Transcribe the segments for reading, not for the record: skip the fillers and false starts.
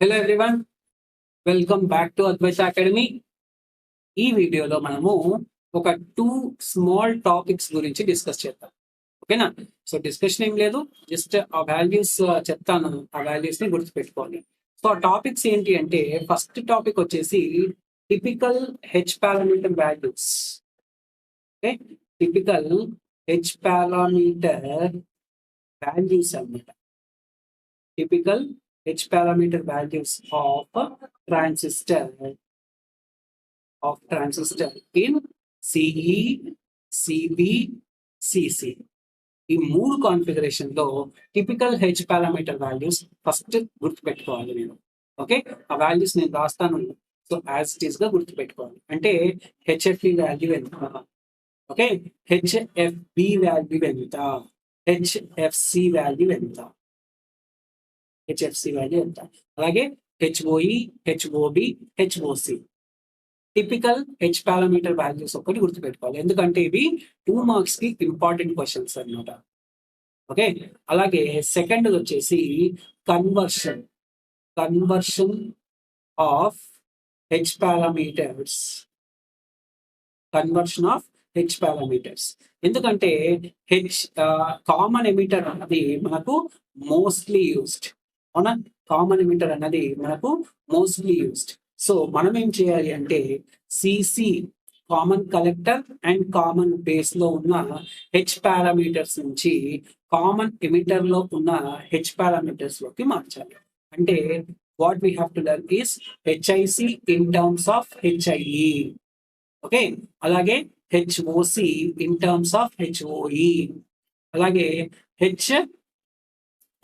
Hello everyone, welcome back to Advaita academy. ఈ వీడియోలో మనము ఒక 2 స్మాల్ టాపిక్స్ గురించి డిస్కస్ చేద్దాం. ఓకేనా? సో డిస్కషన్ ఏం లేదు, జస్ట్ ఆ వాల్యూస్ చెప్తాను, ఆ వాల్యూస్ ని గుర్తుపెట్టుకోవాలి. సో ఆ టాపిక్స్ ఏంటి అంటే, ఫస్ట్ టాపిక్ వచ్చేసి typical H parameter values. Okay, typical H parameter values అన్నమాట. Typical H parameter values of transistor in CE, CB, CC. ఈ 3 కాన్ఫిగరేషన్ లో typical H parameter values first గుర్తుపెట్టుకోవాలి నేను. ఓకే, ఆ వాల్యూస్ నేను రాస్తాను. సో యాజ్ ఇట్ ఈస్ గా గుర్తుపెట్టుకోవాలి. అంటే హెచ్ఎఫ్ఈ వాల్యూ ఎంత, ఓకే, హెచ్ఎఫ్బి వాల్యూ ఎంత, హెచ్ఎఫ్సి వాల్యూ ఎంత, హెచ్ఎఫ్సి వాల్యూ ఎంత, అలాగే హెచ్ఓఈ, హెచ్ఓబి, హెచ్ఓసి. టిపికల్ హెచ్ పారామీటర్ వాల్యూస్ ఒకటి గుర్తుపెట్టుకోవాలి, ఎందుకంటే ఇవి 2 మార్క్స్ కి ఇంపార్టెంట్ క్వశ్చన్స్ అన్నమాట. ఓకే, అలాగే సెకండ్ వచ్చేసి conversion of H parameters. Conversion of H parameters, ఎందుకంటే హెచ్ కామన్ ఎమిటర్ అన్నది మనకు మోస్ట్లీ యూస్డ్. అవునా, కామన్ ఎమిటర్ అన్నది మనకు మోస్ట్లీ యూస్డ్. సో మనం ఏం చేయాలి అంటే CC common collector and common base లో ఉన్న హెచ్ పారామీటర్స్ నుంచి కామన్ ఎమిటర్ లో ఉన్న హెచ్ పారామీటర్స్ లోకి మార్చాలి. అంటే what we have to learn is HIC in terms of HIE. Okay, అలాగే HOC in terms of HOE, అలాగే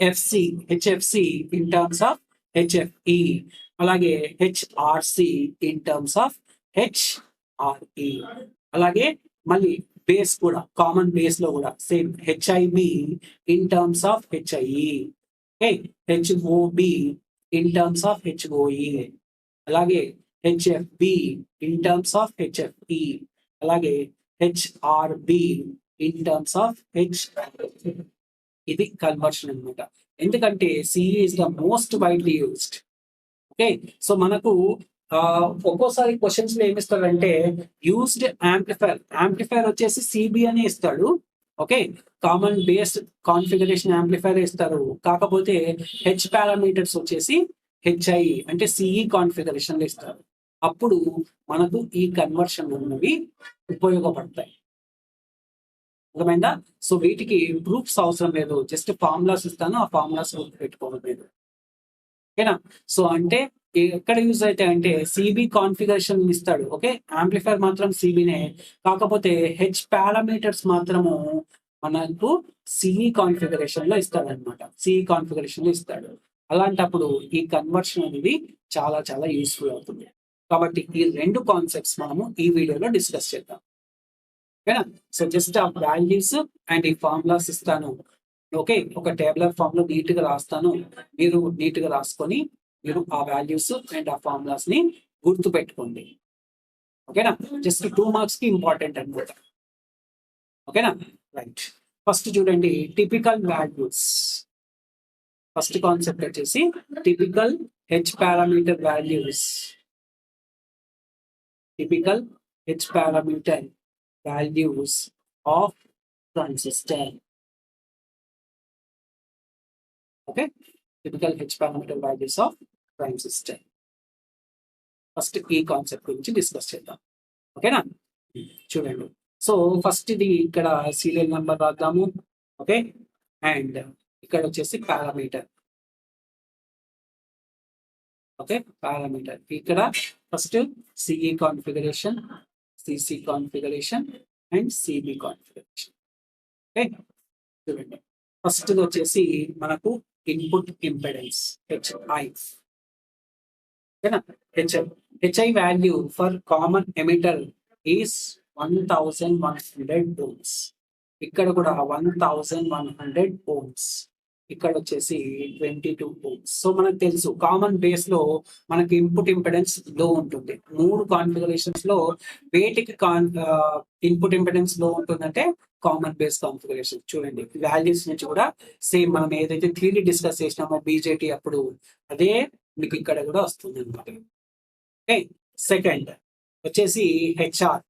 HFC in terms of HFE, అలాగే HRC in terms of HRE, అలాగే మళ్ళీ బేస్ కూడా కామన్ బేస్ లో కూడా same HIB in terms of HIE, okay, HOB in terms of HOE, అలాగే HFB in terms of HFE, అలాగే హెచ్ఆర్బి in terms of HRE. ఇది conversion అన్నమాట, ఎందుకంటే CE is the most widely used. Okay, so మనకు ఒక్కోసారి questions లో ఏమిస్తాడంటే used amplifier వచ్చేసి CB అని ఇస్తాడు. Okay, common based configuration amplifier ఇస్తారు, కాకపోతే హెచ్ పారామీటర్స్ వచ్చేసి హెచ్ఐ అంటే సిఈ కాన్ఫిగరేషన్ లో ఇస్తారు. అప్పుడు మనకు ఈ కన్వర్షన్ అనేవి ఉపయోగపడతాయి. అర్థమైందా? సో వీటికి ప్రూఫ్స్ అవసరం లేదు, జస్ట్ ఫార్ములాస్ ఇస్తాను, ఆ ఫార్ములాస్ పెట్టుకోవడం లేదు. ఓకేనా? సో అంటే ఎక్కడ యూజ్ అయితే అంటే సిబి కాన్ఫిగరేషన్ ఇస్తాడు. ఓకే, యాంప్లిఫైర్ మాత్రం సిబినే, కాకపోతే హెచ్ పారామీటర్స్ మాత్రము మనకు సిఈ కాన్ఫిగరేషన్ లో ఇస్తాడు అనమాట. సిఈ కాన్ఫిగరేషన్ లో ఇస్తాడు. అలాంటప్పుడు ఈ కన్వర్షన్ అనేది చాలా చాలా యూస్ఫుల్ అవుతుంది. కాబట్టి ఈ 2 కాన్సెప్ట్స్ మనము ఈ వీడియోలో డిస్కస్ చేద్దాం. ఓకేనా? సో జస్ట్ ఆ వాల్యూస్ అండ్ ఈ ఫార్ములాస్ ఇస్తాను. ఓకే, ఒక టేబులర్ ఫామ్ లో నీట్ గా రాస్తాను, మీరు నీట్ గా రాసుకొని మీరు ఆ వాల్యూస్ అండ్ ఆ ఫార్ములాస్ ని గుర్తు పెట్టుకోండి. ఓకేనా? జస్ట్ 2 మార్క్స్ కి ఇంపార్టెంట్ అనమాట. ఓకేనా? రైట్, ఫస్ట్ చూడండి టిపికల్ వాల్యూస్. ఫస్ట్ కాన్సెప్ట్ వచ్చేసి typical H parameter values. Typical H parameter values of transistor. Okay, typical H parameter values of transistor. First ఈ కాన్సెప్ట్ గురించి డిస్కస్ చేద్దాం. ఓకేనా? చూడండి, సో ఫస్ట్ ఇది ఇక్కడ సీరియల్ నెంబర్ రాద్దాము. ఓకే, అండ్ ఇక్కడ వచ్చేసి పారామీటర్. ఓకే, పారామీటర్ ఇక్కడ first CE configuration, CC configuration and CB configuration. Okay, చూడండి ఫస్ట్ వచ్చేసి మనకు ఇన్పుట్ ఇంపెడెన్స్ హెచ్ఐ. ఓకేనా? HI value for common emitter is 1100 ohms. ఇక్కడ కూడా 1100 ohms. ఇక్కడ వచ్చేసి 22 ohms. సో మనకు తెలుసు కామన్ బేస్ లో మనకి ఇన్పుట్ ఇంపెడెన్స్ లో ఉంటుంది. 3 కాన్ఫిగరేషన్స్ లో వేటికి ఇన్పుట్ ఇంపెడెన్స్ లో ఉంటుందంటే కామన్ బేస్ కాన్ఫిగరేషన్. చూడండి వాల్యూస్ నుంచి కూడా సేమ్ మనం ఏదైతే థియరీ డిస్కస్ చేసినామో బీజేటీ అప్పుడు అదే మీకు ఇక్కడ కూడా వస్తుంది అనమాట. ఓకే, సెకండ్ వచ్చేసి హెచ్ఆర్,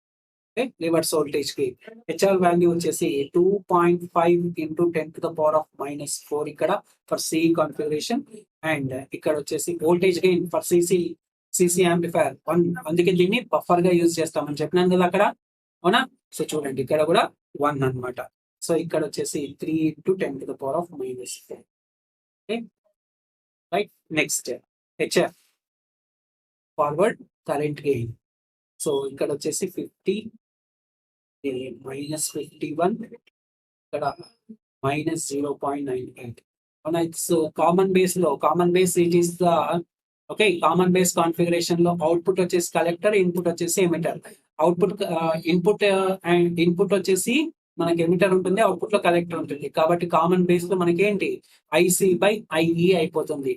రివర్స్ వోల్టేజ్ కి హెచ్ఆర్ వాల్యూ వచ్చేసి 2.5 into 10⁻⁻⁴ ఇక్కడ ఫర్ సి కాన్ఫిగరేషన్. అండ్ ఇక్కడ వచ్చేసి voltage gain for CC amplifier 1, అందుకే దీన్ని బఫర్ గా యూజ్ చేస్తామని చెప్పినాను కదా అక్కడ, అవునా? సో చూడండి ఇక్కడ కూడా 1 అన్నమాట. సో ఇక్కడ వచ్చేసి 3 into 10⁻⁻⁴. Okay, right. Next HF, forward current gain. So ఇక్కడ వచ్చేసి 50 -51, ఇక్కడ -0.98. So common base it is the okay, common base configuration లో అవుట్పుట్ వచ్చేసి కలెక్టర్, ఇన్పుట్ వచ్చేసి ఎమిటర్. అవుట్పుట్ ఇన్పుట్ వచ్చేసి మనకి ఎమిటర్ ఉంటుంది, అవుట్పుట్ లో కలెక్టర్ ఉంటుంది. కాబట్టి కామన్ బేస్ లో మనకి ఏంటి IC/IE అయిపోతుంది,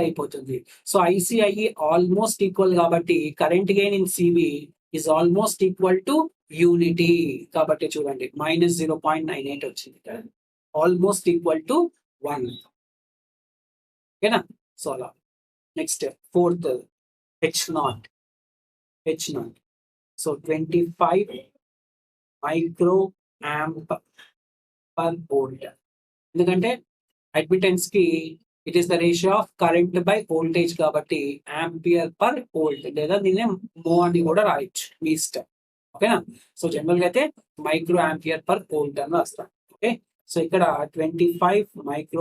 అయిపోతుంది. సో IC/IE ఆల్మోస్ట్ ఈక్వల్ కాబట్టి current gain in CB is almost equal to unity. కాబట్టి చూడండి -0.98 వచ్చింది, ఆల్మోస్ట్ ఈక్వల్ టు 1. ఓకేనా? సో అలా. Next fourth H0. So 25 μA/V. ఎందుకంటే అడ్మిటెన్స్ కి it is the ratio of current by voltage కాబట్టి AmpV, లేదా దీన్ని మో అని కూడా రాయొచ్చు, మీ ఇష్టం. ఓకేనా? సో జనరల్ గా అయితే μA/V అని రాస్తాం. ఓకే, సో ఇక్కడ 25 μA/V,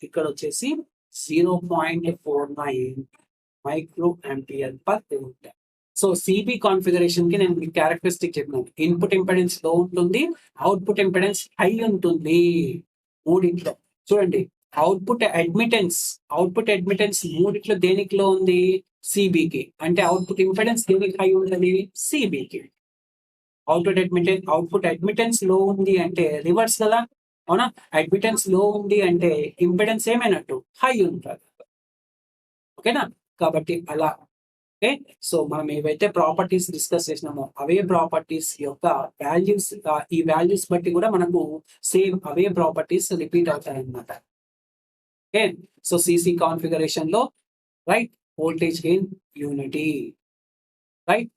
ఇక్కడ వచ్చేసి 0.49 μA/V. సో సిబి కాన్ఫిగరేషన్ కి నేను మీకు క్యారెక్టరిస్టిక్ చెప్పినాను. ఇన్పుట్ ఇంపెడెన్స్ లో ఉంటుంది, అవుట్పుట్ ఇంపెడెన్స్ హై ఉంటుంది. మూడింట్లో చూడండి, అవుట్పుట్ అడ్మిటెన్స్ మూడిట్లో దేనికిలో ఉంది? సిబికి. అంటే అవుట్పుట్ ఇంపెడెన్స్ దేనికి హై ఉంటుంది? సిబికి. అవుట్పుట్ అడ్మిటెన్స్ లో ఉంది అంటే రివర్స్ కదా, అవునా? అడ్మిటెన్స్ లో ఉంది అంటే ఇంపెడెన్స్ ఏమైనట్టు? హై ఉంటుంది. ఓకేనా? కాబట్టి అలా. ఓకే, సో మనం ఏవైతే ప్రాపర్టీస్ డిస్కస్ చేసినామో అవే ప్రాపర్టీస్ యొక్క వాల్యూస్, ఈ వాల్యూస్ బట్టి కూడా మనకు సేమ్ అవే ప్రాపర్టీస్ రిపీట్ అవుతాయి అన్నమాట. ఓకే, సో సిసి కాన్ఫిగరేషన్ లో right voltage gain unity, right.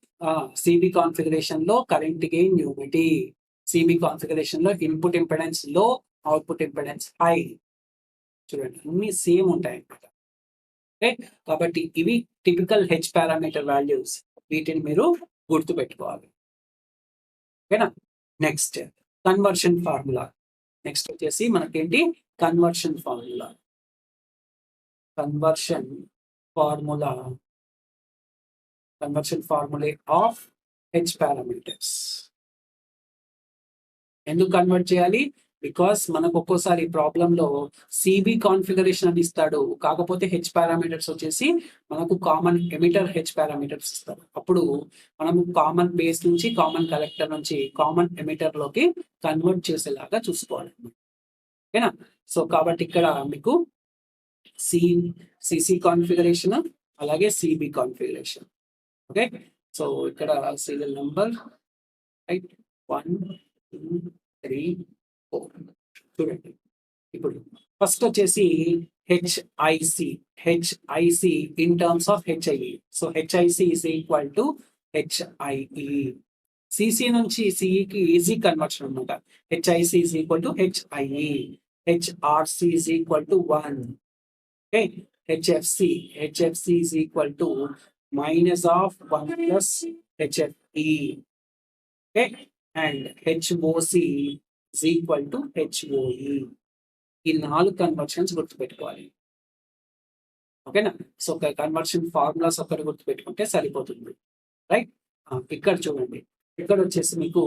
CB configuration లో current gain unity, CB configuration లో input impedance low, output impedance high. చూడండి అన్ని సేమ్ ఉంటాయి అన్నమాట. ఓకే, కాబట్టి ఇవి టిపికల్ హెచ్ పారామీటర్ వాల్యూస్, వీటిని మీరు గుర్తు పెట్టుకోవాలి. ఓకేనా? Next conversion formula. నెక్స్ట్ వచ్చేసి మనకేంటి? Conversion formula of H parameters. ఎందుకు కన్వర్ట్ చేయాలి? బికాస్ మనకు ఒక్కోసారి ప్రాబ్లమ్ లో సిబి కాన్ఫిగరేషన్ అని ఇస్తాడు, కాకపోతే హెచ్ పారామీటర్స్ వచ్చేసి మనకు కామన్ ఎమిటర్ హెచ్ పారామీటర్స్ ఇస్తాడు. అప్పుడు మనము కామన్ బేస్ నుంచి, కామన్ కలెక్టర్ నుంచి కామన్ ఎమిటర్ లోకి కన్వర్ట్ చేసేలాగా చూసుకోవాలి. ఓకేనా? సో కాబట్టి ఇక్కడ మీకు సిసి కాన్ఫిగరేషన్ అలాగే సిబి కాన్ఫిగరేషన్. ఓకే, సో ఇక్కడ సీరియల్ నంబర్ రైట్ 1 2 3 4. చూడండి ఇప్పుడు ఫస్ట్ వచ్చేసి HIC in terms of HIE. So HIC is equal to HIE. CC నుంచి సిఈకి ఈజీ కన్వర్షన్ అనమాట. HIC is equal to HIE. HRC is equal to 1. Okay, HFC is equal to minus of 1 plus HFE. Okay, and HOC is equal to HOE. ఈ 4 conversions గుర్తుపెట్టుకోవాలి. ఓకేనా? So conversion formulas ఒకటి గుర్తుపెట్టుకుంటే సరిపోతుంది, right. ఇక్కడ చూడండి, ఇక్కడ వచ్చేసి మీకు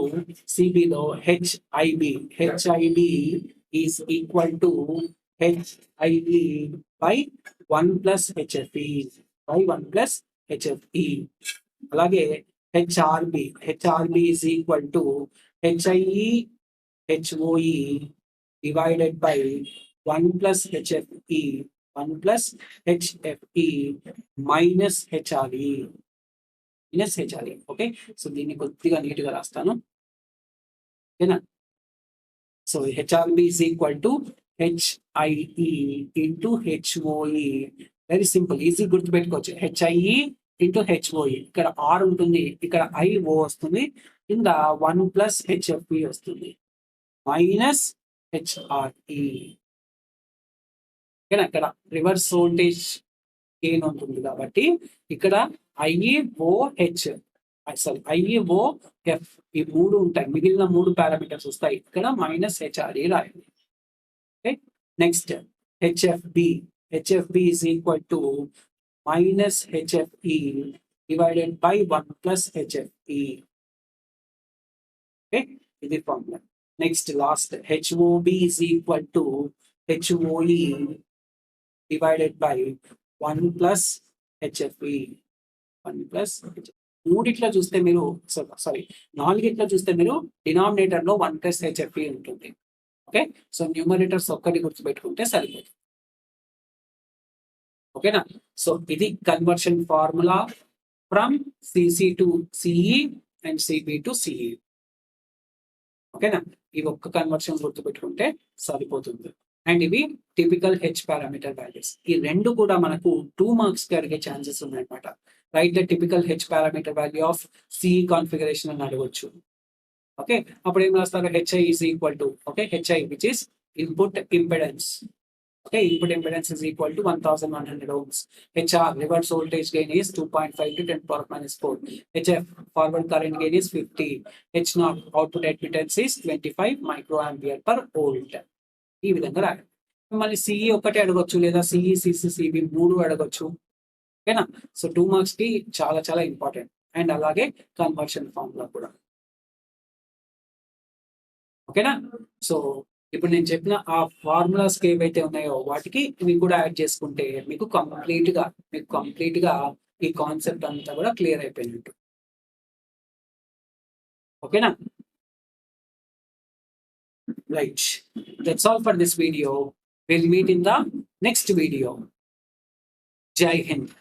సిబిలో HIB is equal to HIB by 1 plus HFE by 1 plus HFE. అలాగే HRB is equal to HIE HOE divided by 1 plus HFE 1 plus HFE minus HRE. Okay, so దీన్ని కొద్దిగా నీట్గా రాస్తాను. ఓకేనా? So HRB is equal to HIE into HOE. Very simple, easy గుర్తుపెట్టుకోవచ్చు. HIE into HOE. ఇక్కడ R ఉంటుంది, ఇక్కడ IO వస్తుంది, కింద 1 ప్లస్ HFE వస్తుంది, మైనస్ HRE. ఇక్కడ రివర్స్ వోల్టేజ్ గెయిన్ ఉంటుంది కాబట్టి ఇక్కడ IEOH IEOF ఈ మూడు ఉంటాయి, మిగిలిన మూడు పారామీటర్స్ వస్తాయి. ఇక్కడ మైనస్ HRE రాయాలి. Okay, next HFB is equal to minus HFE divided by 1 plus HFE. Okay, ఇది formula. Next last HOB is equal to HOE divided by 1 plus HFE. 1 plus మూడిట్లో చూస్తే మీరు నాలుగిట్లో చూస్తే మీరు డినామినేటర్ లో 1 plus HFE ఉంటుంది. Okay, so numerators ఒక్కటి గుర్తుపెట్టుకుంటే సరిపోతుంది. ఓకేనా, సో ఇది conversion formula from CC to CE and CB to CE. ఓకేనా, ఇవి ఒక్క కన్వర్షన్ గుర్తుపెట్టుకుంటే సరిపోతుంది. అండ్ ఇవి టిపికల్ హెచ్ పారామీటర్ వాల్యూస్. ఈ రెండు కూడా మనకు 2 మార్క్స్ కి అడిగే ఛాన్సెస్ ఉన్నాయన్నమాట. Right the typical H parameter value of CE configuration అని అడగొచ్చు. ఓకే, అప్పుడు ఏం రాస్తారు? HI is equal to, okay, HI which is input impedance. Okay, input impedance is equal to 1100 ohms. HR reverse voltage gain is 2.5 to 10 power minus 4. HF forward current gain is 50. H0 output admittance is 25 microampere per volt. ఈ విధంగా రాయాలి. మళ్ళీ CE ఒకటే అడగొచ్చు, లేదా CE CC CB మూడు అడగొచ్చు. ఓకేనా, సో 2 మార్క్స్ కి చాలా చాలా ఇంపార్టెంట్. అండ్ అలాగే కన్వర్షన్ ఫార్ములా కూడా. ఓకేనా, సో ఇప్పుడు నేను చెప్పిన ఆ ఫార్ములాస్ ఏవైతే ఉన్నాయో వాటికి ఇవి కూడా యాడ్ చేసుకుంటే మీకు కంప్లీట్ గా ఈ కాన్సెప్ట్ అంతా కూడా క్లియర్ అయిపోయినట్టు. ఓకేనా, right, that's all for this video. Will meet in the next video. జై హింద్.